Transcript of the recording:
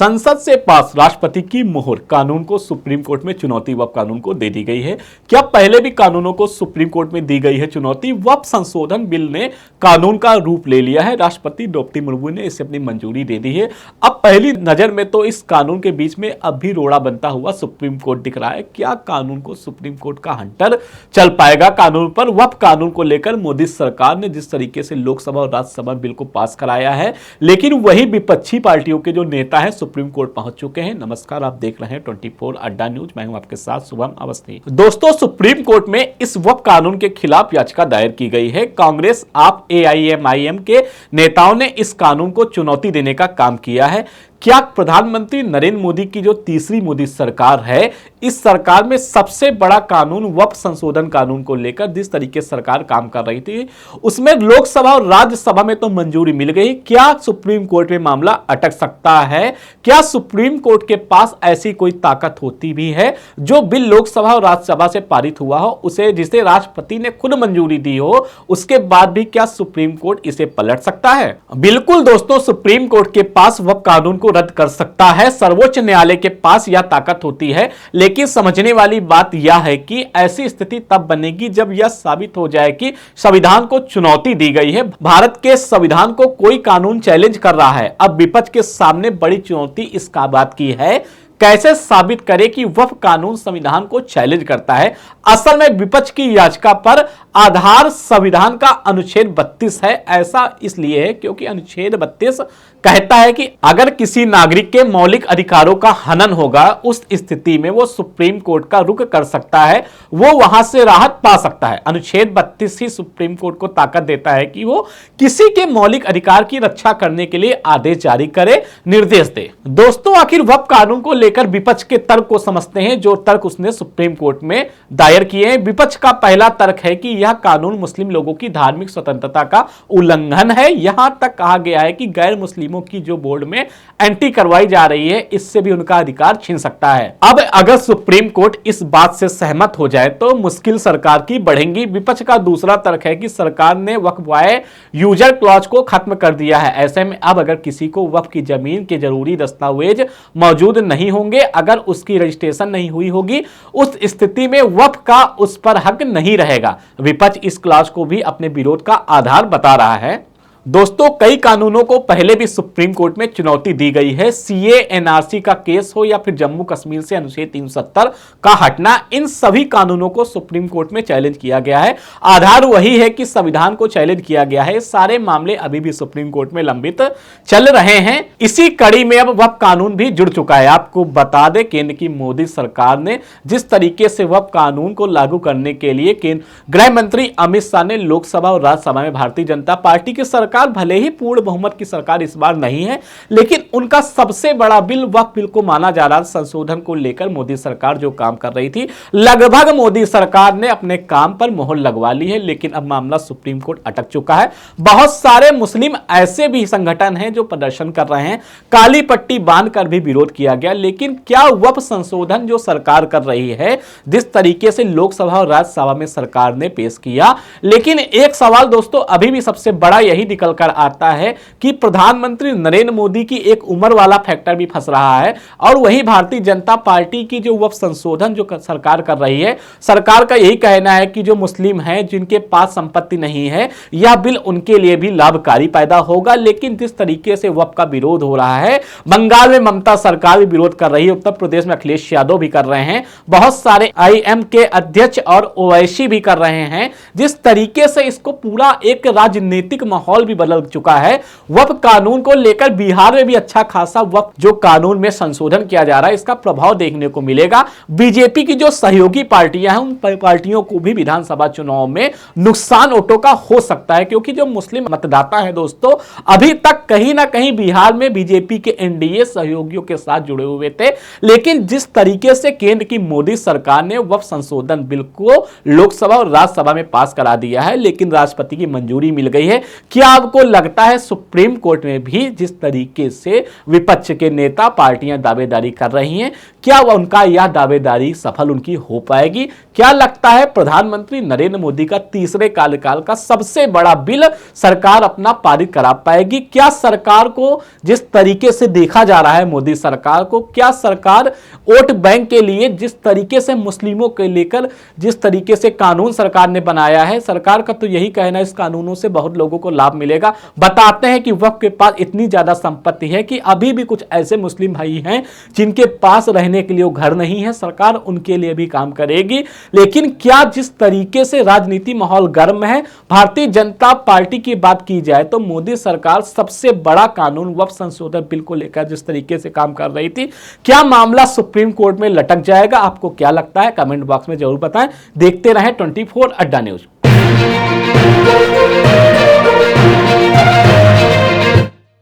संसद से पास राष्ट्रपति की मोहर, कानून को सुप्रीम कोर्ट में चुनौती। वक्फ कानून को दे दी गई है। क्या पहले भी कानूनों को सुप्रीम कोर्ट में दी गई है चुनौती? वक्फ संशोधन बिल ने कानून का रूप ले लिया है। राष्ट्रपति द्रौपदी मुर्मू ने इसे अपनी मंजूरी दे दी है। अब पहली नजर में तो इस कानून के बीच में अब भी रोड़ा बनता हुआ सुप्रीम कोर्ट दिख रहा है। क्या कानून को सुप्रीम कोर्ट का हंटर चल पाएगा कानून पर? वक्फ कानून को लेकर मोदी सरकार ने जिस तरीके से लोकसभा और राज्यसभा बिल को पास कराया है, लेकिन वही विपक्षी पार्टियों के जो नेता हैं सुप्रीम कोर्ट पहुंच चुके हैं। नमस्कार, आप देख रहे हैं 24 अड्डा न्यूज। मैं हूं आपके साथ शुभम अवस्थी। दोस्तों, सुप्रीम कोर्ट में इस वक्फ कानून के खिलाफ याचिका दायर की गई है। कांग्रेस, आप, AIMIM के नेताओं ने इस कानून को चुनौती देने का काम किया है। क्या प्रधानमंत्री नरेंद्र मोदी की जो तीसरी मोदी सरकार है, इस सरकार में सबसे बड़ा कानून वक्फ संशोधन कानून को लेकर जिस तरीके से सरकार काम कर रही थी, उसमें लोकसभा और राज्यसभा में तो मंजूरी मिल गई। क्या सुप्रीम कोर्ट में मामला अटक सकता है? क्या सुप्रीम कोर्ट के पास ऐसी कोई ताकत होती भी है जो बिल लोकसभा और राज्यसभा से पारित हुआ हो, उसे जिसे राष्ट्रपति ने खुद मंजूरी दी हो, उसके बाद भी क्या सुप्रीम कोर्ट इसे पलट सकता है? बिल्कुल दोस्तों, सुप्रीम कोर्ट के पास वक्फ कानून को रद्द कर सकता है। सर्वोच्च न्यायालय के पास यह ताकत होती है, लेकिन समझने वाली बात यह है कि ऐसी स्थिति तब बनेगी जब यह साबित हो जाए कि संविधान को चुनौती दी गई है। भारत के संविधान को कोई कानून चैलेंज कर रहा है। अब विपक्ष के सामने बड़ी चुनौती इस बात की है, कैसे साबित करे कि वक्फ कानून संविधान को चैलेंज करता है। असल में विपक्ष की याचिका पर आधार संविधान का अनुच्छेद 32 है। ऐसा इसलिए है क्योंकि अनुच्छेद 32 कहता है कि अगर किसी नागरिक के मौलिक अधिकारों का हनन होगा, उस स्थिति में वो सुप्रीम कोर्ट का रुख कर सकता है, वो वहां से राहत पा सकता है। अनुच्छेद 32 ही सुप्रीम कोर्ट को ताकत देता है कि वो किसी के मौलिक अधिकार की रक्षा करने के लिए आदेश जारी करे, निर्देश दे। दोस्तों, आखिर वक्फ कानून को लेकर विपक्ष के तर्क को समझते हैं, जो तर्क उसने सुप्रीम कोर्ट में दायर किए हैं। विपक्ष का पहला तर्क है कि यह कानून मुस्लिम लोगों की धार्मिक स्वतंत्रता का उल्लंघन है। यहां तक कहा गया है कि गैर मुस्लिमों की जो बोर्ड में एंट्री करवाई जा रही है, इससे भी उनका अधिकार छीन सकता है। अब अगर सुप्रीम कोर्ट इस बात से सहमत हो जाए तो मुश्किल सरकार की बढ़ेंगी। विपक्ष का दूसरा तर्क है कि सरकार ने वक्फ बाय यूजर क्लॉज को खत्म कर दिया है। ऐसे में अब अगर किसी को वक्फ की जमीन के जरूरी दस्तावेज मौजूद नहीं होंगे, अगर उसकी रजिस्ट्रेशन नहीं हुई होगी, उस स्थिति में वक्फ का उस पर हक नहीं रहेगा। विपक्ष इस क्लॉज को भी अपने विरोध का आधार बता रहा है। दोस्तों, कई कानूनों को पहले भी सुप्रीम कोर्ट में चुनौती दी गई है। CA NRC का केस हो या फिर जम्मू कश्मीर से अनुच्छेद 370 का हटना, इन सभी कानूनों को सुप्रीम कोर्ट में चैलेंज किया गया है। आधार वही है कि संविधान को चैलेंज किया गया है। सारे मामले अभी भी सुप्रीम कोर्ट में लंबित चल रहे हैं। इसी कड़ी में अब वक्फ कानून भी जुड़ चुका है। आपको बता दें, केंद्र की मोदी सरकार ने जिस तरीके से वक्फ कानून को लागू करने के लिए गृह मंत्री अमित शाह ने लोकसभा और राज्यसभा में भारतीय जनता पार्टी की सरकार, भले ही पूर्ण बहुमत की सरकार इस बार नहीं है, लेकिन उनका सबसे बड़ा बिल वक्फ बिल को माना जा रहा संशोधन को लेकर मोदी सरकार जो काम कर रही थी, लगभग मोदी सरकार ने अपने काम पर मोहर लगवा ली है। लेकिन अब मामला सुप्रीम कोर्ट अटक चुका है। बहुत सारे मुस्लिम ऐसे भी संगठन हैं जो प्रदर्शन कर रहे हैं, काली पट्टी बांधकर भी विरोध किया गया। लेकिन क्या वक्फ संशोधन जो सरकार कर रही है, जिस तरीके से लोकसभा और राज्यसभा में सरकार ने पेश किया, लेकिन एक सवाल दोस्तों अभी भी सबसे बड़ा यही निकल कर आता है कि प्रधानमंत्री नरेंद्र मोदी की एक उम्र वाला फैक्टर भी फंस रहा है। और वही भारतीय जनता पार्टी की जो वक्फ संशोधन जो सरकार कर रही है, सरकार का यही कहना है कि जो मुस्लिम हैं, जिनके पास संपत्ति नहीं है, यह बिल उनके लिए भी लाभकारी पैदा होगा। लेकिन जिस तरीके से वक्फ का विरोध हो रहा है, बंगाल में ममता सरकार भी विरोध कर रही है, उत्तर प्रदेश में अखिलेश यादव भी कर रहे हैं, बहुत सारे IM के अध्यक्ष और ओवैसी भी कर रहे हैं। जिस तरीके से इसको पूरा एक राजनीतिक माहौल भी बदल चुका है। वक्फ कानून को लेकर बिहार में भी अच्छा खासा वक्फ जो कानून में संशोधन किया जा रहा है, इसका प्रभाव देखने को मिलेगा। बीजेपी की जो सहयोगी पार्टियां हैं, उन पार्टियों को भी विधानसभा चुनाव में नुकसान वोटों का हो सकता है, क्योंकि जो मुस्लिम मतदाता है दोस्तों, अभी तक कहीं ना कहीं बिहार में बीजेपी के NDA सहयोगियों के साथ जुड़े हुए थे। लेकिन जिस तरीके से केंद्र की मोदी सरकार ने वक्फ संशोधन बिल को लोकसभा और राज्यसभा में पास करा दिया है, लेकिन राष्ट्रपति की मंजूरी मिल गई है, क्या आपको लगता है सुप्रीम कोर्ट में भी जिस तरीके से विपक्ष के नेता पार्टियां दावेदारी कर रही हैं, क्या उनका यह दावेदारी सफल उनकी हो पाएगी? क्या लगता है प्रधानमंत्री नरेंद्र मोदी का तीसरे कार्यकाल का सबसे बड़ा बिल सरकार अपना पारित करा पाएगी? क्या सरकार को जिस तरीके से देखा जा रहा है, मोदी सरकार को, क्या सरकार वोट बैंक के लिए जिस तरीके से मुस्लिमों के लेकर जिस तरीके से कानून सरकार ने बनाया है, सरकार का तो यही कहना है इस कानूनों से बहुत लोगों को लाभ मिलेगा। बताते हैं कि वक्फ के पास इतनी ज्यादा संपत्ति है कि अभी भी कुछ ऐसे मुस्लिम भाई हैं जिनके पास रहने के लिए घर नहीं है, सरकार उनके लिए भी काम करेगी। लेकिन क्या जिस तरीके से राजनीति माहौल गर्म है, भारतीय जनता पार्टी की बात की जाए तो मोदी सरकार सबसे बड़ा कानून वक्फ संशोधन बिल को लेकर जिस तरीके से काम कर रही थी, क्या मामला सुप्रीम कोर्ट में लटक जाएगा? आपको क्या लगता है कमेंट बॉक्स में जरूर बताएं। देखते रहें 24 अड्डा न्यूज।